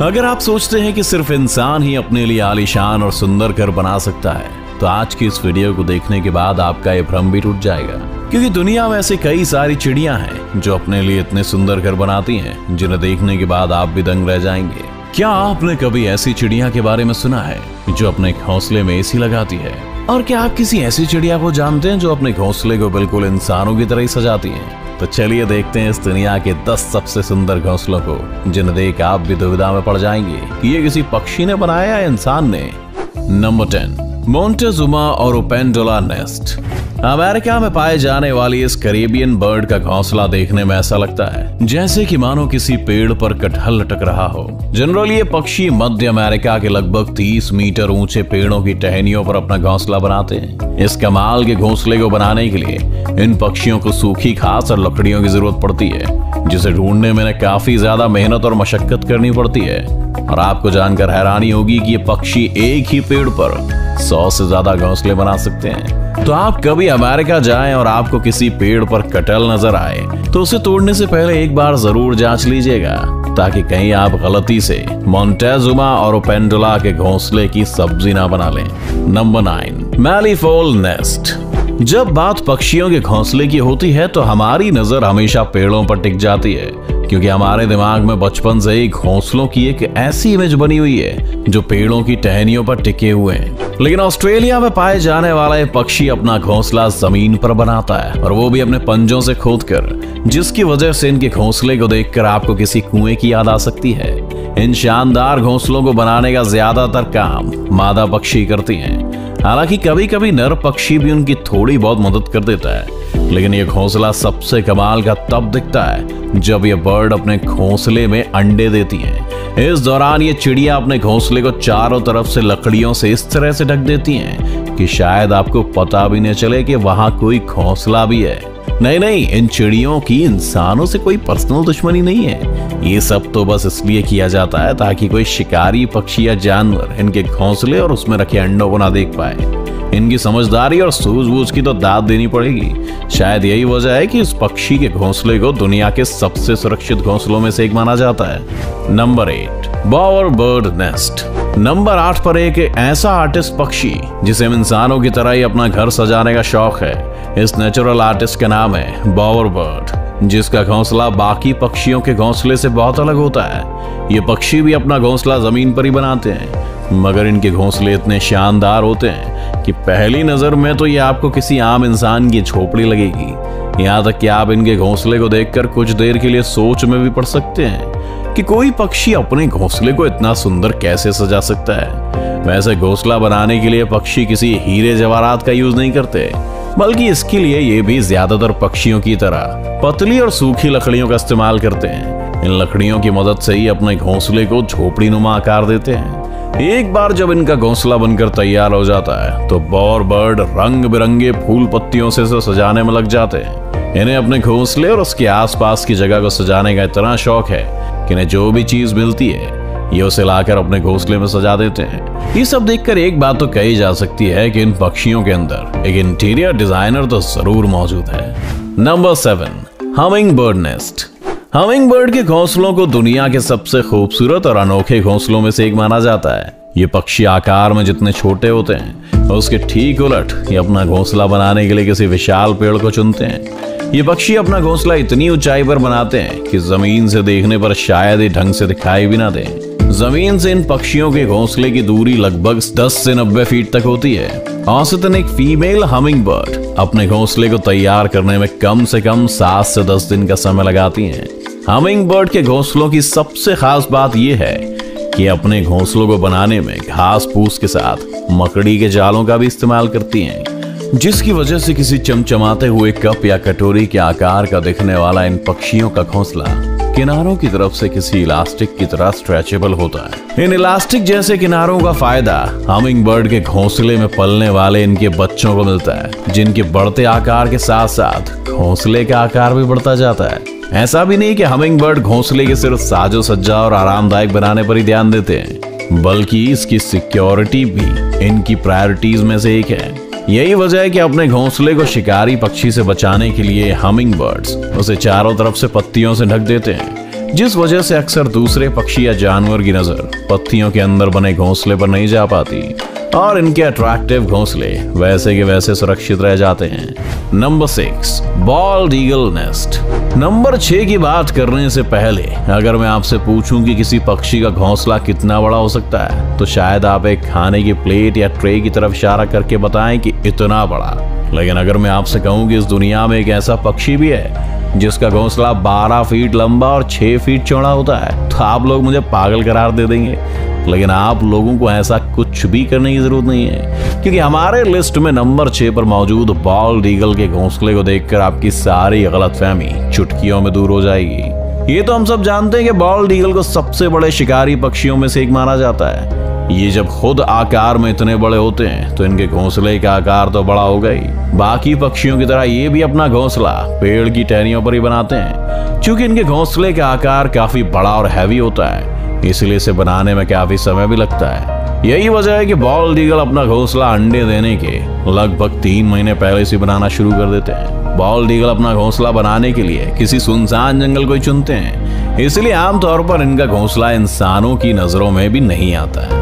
अगर आप सोचते हैं कि सिर्फ इंसान ही अपने लिए आलीशान और सुंदर घर बना सकता है, तो आज की इस वीडियो को देखने के बाद आपका ये भ्रम भी टूट जाएगा। क्योंकि दुनिया में ऐसी कई सारी चिड़ियां हैं जो अपने लिए इतने सुंदर घर बनाती हैं, जिन्हें देखने के बाद आप भी दंग रह जाएंगे। क्या आपने कभी ऐसी चिड़िया के बारे में सुना है जो अपने घोंसले में एसी लगाती है? और क्या आप किसी ऐसी चिड़िया को जानते हैं जो अपने घोंसले को बिल्कुल इंसानों की तरह ही सजाती है? तो चलिए देखते हैं इस दुनिया के 10 सबसे सुंदर घोंसलों को, जिन्हें देख आप भी दुविधा में पड़ जाएंगे कि ये किसी पक्षी ने बनाया या इंसान ने। नंबर 10, मोंटेजुमा और ओपेंडुला नेस्ट। अमेरिका में पाए जाने वाली इस कैरिबियन बर्ड का घोंसला देखने में ऐसा लगता है जैसे कि मानो किसी पेड़ पर कटहल लटक रहा हो। जनरली ये पक्षी मध्य अमेरिका के लगभग 30 मीटर ऊंचे पेड़ों की टहनियों पर अपना घोंसला बनाते हैं। इस कमाल के घोंसले को बनाने के लिए इन पक्षियों को सूखी घास और लकड़ियों की जरूरत पड़ती है, जिसे ढूंढने में काफी ज्यादा मेहनत और मशक्कत करनी पड़ती है। और आपको जानकर हैरानी होगी कि ये पक्षी एक ही पेड़ पर 100 से ज्यादा घोंसले बना सकते हैं। तो आप कभी अमेरिका जाएं और आपको किसी पेड़ पर कटहल नजर आए तो उसे तोड़ने से पहले एक बार जरूर जांच लीजिएगा, ताकि कहीं आप गलती से मोंटेजुमा और ओपेंडुला के घोंसले की सब्जी ना बना लें। Number 9, malleefowl nest. जब बात पक्षियों के घोंसले की होती है तो हमारी नजर हमेशा पेड़ों पर टिक जाती है, क्योंकि हमारे दिमाग में बचपन से ही घोंसलों की एक ऐसी इमेज बनी हुई है जो पेड़ों की टहनियों पर टिके हुए हैं। लेकिन ऑस्ट्रेलिया में पाए जाने वाला ये पक्षी अपना घोंसला जमीन पर बनाता है, और वो भी अपने पंजों से खोदकर, जिसकी वजह से इनके घोंसले को देखकर आपको किसी कुएं की याद आ सकती है। इन शानदार घोंसलों को बनाने का ज्यादातर काम मादा पक्षी करती हैं। हालांकि कभी कभी नर पक्षी भी उनकी थोड़ी बहुत मदद कर देता है, लेकिन ये घोंसला सबसे कमाल का तब दिखता है जब ये बर्ड अपने घोंसले में अंडे देती है। इस दौरान ये चिड़िया अपने घोंसले को चारों तरफ से लकड़ियों से इस तरह से ढक देती हैं कि शायद आपको पता भी न चले कि वहां कोई घोंसला भी है। नहीं, इन चिड़ियों की इंसानों से कोई पर्सनल दुश्मनी नहीं है। ये सब तो बस इसलिए किया जाता है ताकि कोई शिकारी पक्षी या जानवर इनके घोंसले और उसमें रखे अंडों को ना देख पाए। इनकी समझदारी और सूझबूझ की तो दाद देनी पड़ेगी। शायद यही वजह है कि इस पक्षी के घोंसले को दुनिया के सबसे सुरक्षित घोंसलों में से एक माना जाता है। Number 8, Bower bird nest. Number 8 पर एक ऐसा आर्टिस्ट पक्षी जिसे इंसानों की तरह ही अपना घर सजाने का शौक है। इस नेचुरल आर्टिस्ट का नाम है बॉवर बर्ड, जिसका घोंसला बाकी पक्षियों के घोंसले से बहुत अलग होता है। ये पक्षी भी अपना घोंसला जमीन पर ही बनाते हैं, मगर इनके घोंसले इतने शानदार होते हैं कि पहली नजर में तो ये आपको किसी आम इंसान की झोपड़ी लगेगी। यहाँ तक कि आप इनके घोंसले को देखकर कुछ देर के लिए सोच में भी पड़ सकते हैं कि कोई पक्षी अपने घोंसले को इतना सुंदर कैसे सजा सकता है। वैसे घोंसला बनाने के लिए पक्षी किसी हीरे जवाहरात का यूज नहीं करते, बल्कि इसके लिए ये भी ज्यादातर पक्षियों की तरह पतली और सूखी लकड़ियों का इस्तेमाल करते हैं। इन लकड़ियों की मदद से ही अपने घोंसले को झोपड़ी नुमा आकार देते हैं। एक बार जब इनका घोंसला बनकर तैयार हो जाता है तो बॉवर बर्ड रंग बिरंगे फूल पत्तियों से सजाने में लग जाते हैं। इन्हें अपने घोंसले और उसके आसपास की जगह को सजाने का इतना शौक है कि इन्हें जो भी चीज मिलती है ये उसे लाकर अपने घोंसले में सजा देते हैं। ये सब देखकर एक बात तो कही जा सकती है कि इन पक्षियों के अंदर एक इंटीरियर डिजाइनर तो जरूर मौजूद है। Number 7, humming bird nest. Humming bird के घोंसलों को दुनिया के सबसे खूबसूरत और अनोखे घोंसलों में से एक माना जाता है। ये पक्षी आकार में जितने छोटे होते हैं उसके ठीक उलट ये अपना घोंसला बनाने के लिए किसी विशाल पेड़ को चुनते हैं। ये पक्षी अपना घोंसला इतनी ऊंचाई पर बनाते हैं कि जमीन से देखने पर शायद ही ढंग से दिखाई भी ना दे। जमीन से इन पक्षियों के घोंसले की दूरी लगभग 10 से 90 फीट तक होती है। औसतन एक फीमेल हमिंग बर्ड अपने घोंसले को तैयार करने में कम से कम 7 से 10 दिन का समय लगाती हैं। हमिंग बर्ड के घोंसलों की सबसे खास बात यह है कि अपने घोंसलों को बनाने में घास फूस के साथ मकड़ी के जालों का भी इस्तेमाल करती हैं, जिसकी वजह से किसी चमचमाते हुए कप या कटोरी के आकार का दिखने वाला इन पक्षियों का घोंसला किनारों की तरफ से किसी इलास्टिक की तरह स्ट्रेचेबल होता है। इन इलास्टिक जैसे किनारों का फायदा हमिंग बर्ड के घोंसले में पलने वाले इनके बच्चों को मिलता है, जिनके बढ़ते आकार के साथ साथ घोंसले का आकार भी बढ़ता जाता है। ऐसा भी नहीं कि हमिंग बर्ड घोंसले के सिर्फ साजो सज्जा और आरामदायक बनाने पर ही ध्यान देते हैं, बल्कि इसकी सिक्योरिटी भी इनकी प्रायोरिटीज में से एक है। यही वजह है कि अपने घोंसले को शिकारी पक्षी से बचाने के लिए हमिंग बर्ड्स उसे चारों तरफ से पत्तियों से ढक देते हैं। जिस वजह से अक्सर दूसरे पक्षी या जानवर की नजर पत्तियों के अंदर बने घोंसले पर नहीं जा पाती और इनके अट्रैक्टिव घोंसले वैसे के वैसे सुरक्षित रह जाते हैं। Number 6, bold eagle nest. Number 6 की बात करने से पहले अगर मैं आपसे पूछूं कि किसी पक्षी का घोंसला कितना बड़ा हो सकता है, तो शायद आप एक खाने की प्लेट या ट्रे की तरफ इशारा करके बताएं कि इतना बड़ा। लेकिन अगर मैं आपसे कहूं कि इस दुनिया में एक ऐसा पक्षी भी है जिसका घोंसला 12 फीट लंबा और 6 फीट चौड़ा होता है, तो आप लोग मुझे पागल करार दे देंगे। लेकिन आप लोगों को ऐसा कुछ भी करने की जरूरत नहीं है, क्योंकि हमारे लिस्ट में नंबर 6 पर मौजूद बॉल्ड ईगल के घोंसले को देखकर आपकी सारी गलतफहमी चुटकियों में दूर हो जाएगी। ये तो हम सब जानते हैं कि बॉल्ड ईगल को सबसे बड़े शिकारी पक्षियों में से एक माना जाता है। ये जब खुद आकार में इतने बड़े होते हैं तो इनके घोंसले का आकार तो बड़ा होगा ही। बाकी पक्षियों की तरह ये भी अपना घोंसला पेड़ की टहनियों पर ही बनाते हैं। क्योंकि इनके घोंसले का आकार काफी बड़ा और हैवी होता है, इसलिए इसे बनाने में काफी समय भी लगता है। यही वजह है कि बॉल्ड ईगल अपना घोंसला अंडे देने के लगभग 3 महीने पहले से बनाना शुरू कर देते हैं। बॉल्ड ईगल अपना घोंसला बनाने के लिए किसी सुनसान जंगल को ही चुनते हैं, इसलिए आमतौर पर इनका घोंसला इंसानों की नजरों में भी नहीं आता है।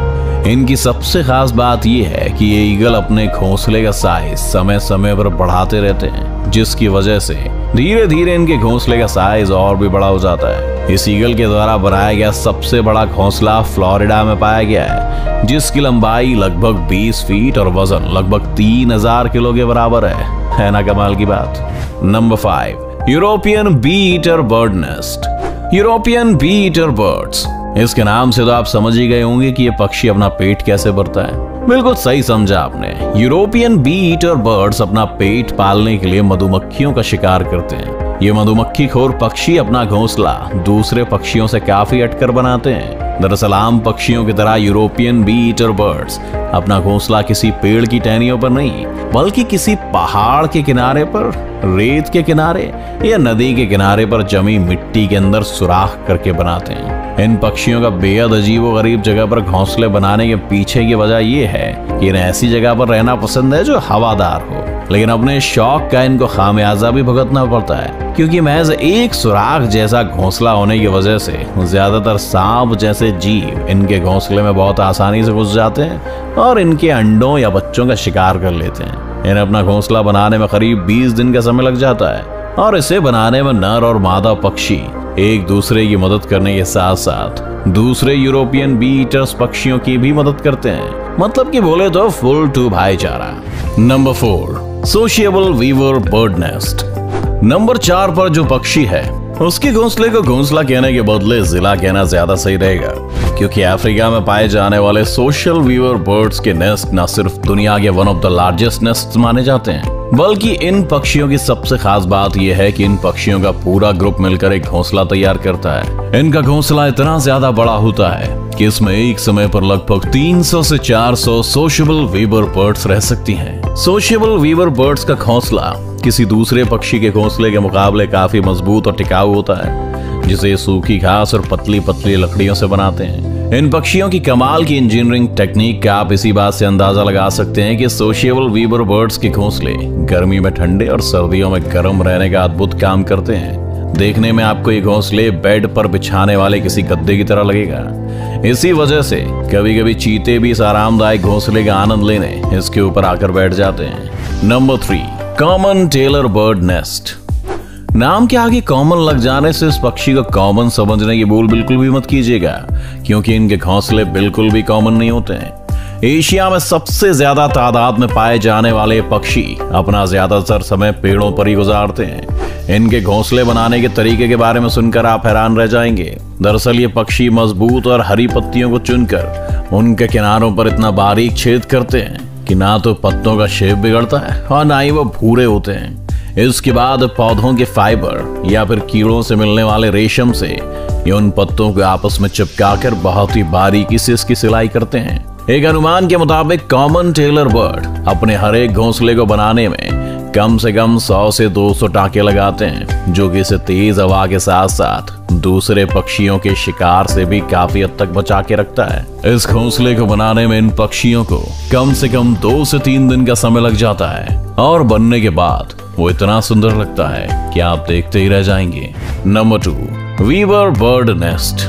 इनकी सबसे खास बात यह है कि ये ईगल अपने घोंसले का साइज समय समय पर बढ़ाते रहते हैं, जिसकी वजह से धीरे धीरे इनके घोंसले का साइज और भी बड़ा हो जाता है। इस ईगल के द्वारा बनाया गया सबसे बड़ा घोंसला फ्लोरिडा में पाया गया है, जिसकी लंबाई लगभग 20 फीट और वजन लगभग 3000 किलो के बराबर है ना कमाल की बात। Number 5, European bee eater bird nest. European bee eater birds, इसके नाम से तो आप समझ ही गए होंगे कि ये पक्षी अपना पेट कैसे भरता है। बिल्कुल सही समझा आपने। यूरोपियन बी ईटर बर्ड्स अपना पेट पालने के लिए मधुमक्खियों का शिकार करते हैं। ये मधुमक्खी खोर पक्षी अपना घोंसला दूसरे पक्षियों से काफी हटकर बनाते हैं। दरअसल आम पक्षियों की तरह यूरोपियन बी ईटर बर्ड्स अपना घोंसला किसी पेड़ की टहनियों पर नहीं, बल्कि किसी पहाड़ के किनारे पर, रेत के किनारे या नदी के किनारे पर जमी मिट्टी के अंदर सुराख करके बनाते हैं। इन पक्षियों का बेहद अजीबोगरीब जगह पर घोंसले बनाने के पीछे की वजह यह है कि इन्हें ऐसी जगह पर रहना पसंद है जो हवादार हो, लेकिन अपने शौक का इनको खामियाजा भी भुगतना पड़ता है, क्योंकि महज एक सुराख जैसा घोंसला होने की वजह से ज्यादातर सांप जैसे जीव इनके घोंसले में बहुत आसानी से घुस जाते हैं और इनके अंडों या बच्चों का शिकार कर लेते हैं। इन्हें अपना घोंसला बनाने में करीब 20 दिन का समय लग जाता है और इसे बनाने में नर और मादा पक्षी एक दूसरे की मदद करने के साथ साथ दूसरे यूरोपियन बी ईटर्स पक्षियों की भी मदद करते हैं। मतलब कि बोले तो फुल टू भाईचारा। Number 4, sociable weaver bird nest. Number 4 पर जो पक्षी है उसके घोंसले को घोंसला कहने के बदले जिला कहना ज्यादा सही रहेगा, क्योंकि अफ्रीका में पाए जाने वाले सोशल वीवर बर्ड्स के नेस्ट न सिर्फ दुनिया के one of the largest nest माने जाते हैं, बल्कि इन पक्षियों की सबसे खास बात यह है कि इन पक्षियों का पूरा ग्रुप मिलकर एक घोंसला तैयार करता है। इनका घोंसला इतना ज्यादा बड़ा होता है कि इसमें एक समय पर लगभग 300 से 400 सोशिएबल वीवर बर्ड्स रह सकती हैं। सोशिएबल वीवर बर्ड्स का घोंसला किसी दूसरे पक्षी के घोंसले के मुकाबले काफी मजबूत और टिकाऊ होता है, जिसे सूखी घास और पतली पतली लकड़ियों से बनाते हैं। इन पक्षियों की कमाल की इंजीनियरिंग टेक्निक का आप इसी बात से अंदाजा लगा सकते हैं कि सोशिएबल वीवर बर्ड्स के घोंसले गर्मी में ठंडे और सर्दियों में गर्म रहने का अद्भुत काम करते हैं। देखने में आपको ये घोंसले बेड पर बिछाने वाले किसी गद्दे की तरह लगेगा। इसी वजह से कभी कभी चीते भी इस आरामदायक घोंसले का आनंद लेने इसके ऊपर आकर बैठ जाते हैं। Number 3, common tailor bird nest. नाम के आगे कॉमन लग जाने से इस पक्षी को कॉमन समझने की भूल बिल्कुल भी मत कीजिएगा, क्योंकि इनके घोंसले बिल्कुल भी कॉमन नहीं होते हैं। एशिया में सबसे ज्यादा तादाद में पाए जाने वाले पक्षी अपना ज्यादातर समय पेड़ों पर ही गुजारते हैं। इनके घोंसले बनाने के तरीके के बारे में सुनकर आप हैरान रह जाएंगे। दरअसल ये पक्षी मजबूत और हरी पत्तियों को चुनकर उनके किनारों पर इतना बारीक छेद करते हैं कि ना तो पत्तों का शेप बिगड़ता है और ना ही वो भूरे होते हैं। इसके बाद पौधों के फाइबर या फिर कीड़ों से मिलने वाले रेशम से ये उन पत्तों को आपस में चिपकाकर बहुत ही बारीकी से इसकी सिलाई करते हैं। एक अनुमान के मुताबिक कॉमन टेलर बर्ड अपने हर एक घोंसले को बनाने में कम से कम 100 से 200 टाँके लगाते हैं, जो कि इसे तेज हवा के साथ साथ दूसरे पक्षियों के शिकार से भी काफी हद तक बचा के रखता है। इस घोंसले को बनाने में इन पक्षियों को कम से कम 2 से 3 दिन का समय लग जाता है और बनने के बाद वो इतना सुंदर लगता है कि आप देखते ही रह जाएंगे। Number 2, weaver bird nest.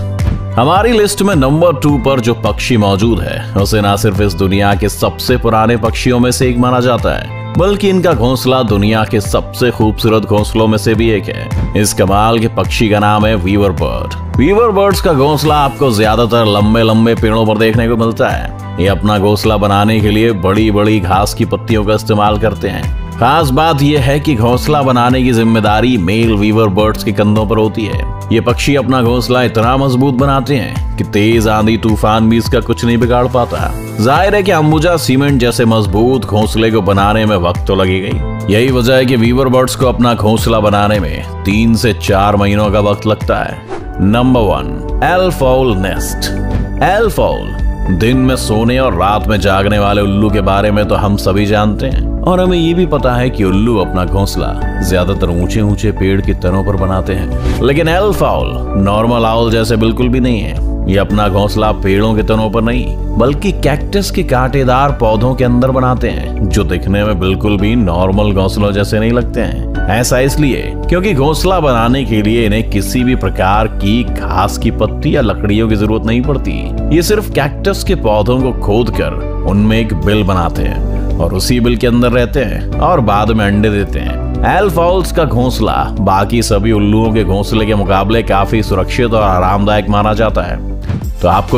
हमारी लिस्ट में नंबर 2 पर जो पक्षी मौजूद है उसे ना सिर्फ इस दुनिया के सबसे पुराने पक्षियों में से एक माना जाता है, बल्कि इनका घोंसला दुनिया के सबसे खूबसूरत घोंसलों में से भी एक है। इस कमाल के पक्षी का नाम है वीवर बर्ड। वीवर बर्ड्स का घोंसला आपको ज्यादातर लंबे लंबे पेड़ों पर देखने को मिलता है। ये अपना घोंसला बनाने के लिए बड़ी बड़ी घास की पत्तियों का इस्तेमाल करते हैं। खास बात यह है कि घोंसला बनाने की जिम्मेदारी मेल वीवर बर्ड्स के कंधों पर होती है। ये पक्षी अपना घोंसला इतना मजबूत बनाते हैं कि तेज आंधी तूफान भी इसका कुछ नहीं बिगाड़ पाता। जाहिर है कि अंबुजा सीमेंट जैसे मजबूत घोंसले को बनाने में वक्त तो लगेगा। यही वजह है कि वीवर बर्ड्स को अपना घोंसला बनाने में 3 से 4 महीनों का वक्त लगता है। Number 1, elf owl nest. Elf owl दिन में सोने और रात में जागने वाले उल्लू के बारे में तो हम सभी जानते हैं, और हमें ये भी पता है कि उल्लू अपना घोंसला ज्यादातर ऊंचे ऊंचे पेड़ की तनों पर बनाते हैं। लेकिन एल्फ आउल नॉर्मल आउल जैसे बिल्कुल भी नहीं है। ये अपना घोंसला पेड़ों के तनों पर नहीं, बल्कि कैक्टस के कांटेदार पौधों के अंदर बनाते हैं, जो दिखने में बिल्कुल भी नॉर्मल घोंसलों जैसे नहीं लगते हैं। ऐसा इसलिए क्योंकि घोंसला बनाने के लिए इन्हें किसी भी प्रकार की घास की पत्ती या लकड़ियों की जरूरत नहीं पड़ती। ये सिर्फ कैक्टस के पौधों को खोदकर उनमें एक बिल बनाते हैं और उसी बिल के अंदर रहते हैं और बाद में अंडे देते हैं। एल्फ आउल्स का घोंसला बाकी सभी उल्लुओं के घोंसले के मुकाबले काफी सुरक्षित और आरामदायक माना जाता है। तो आपको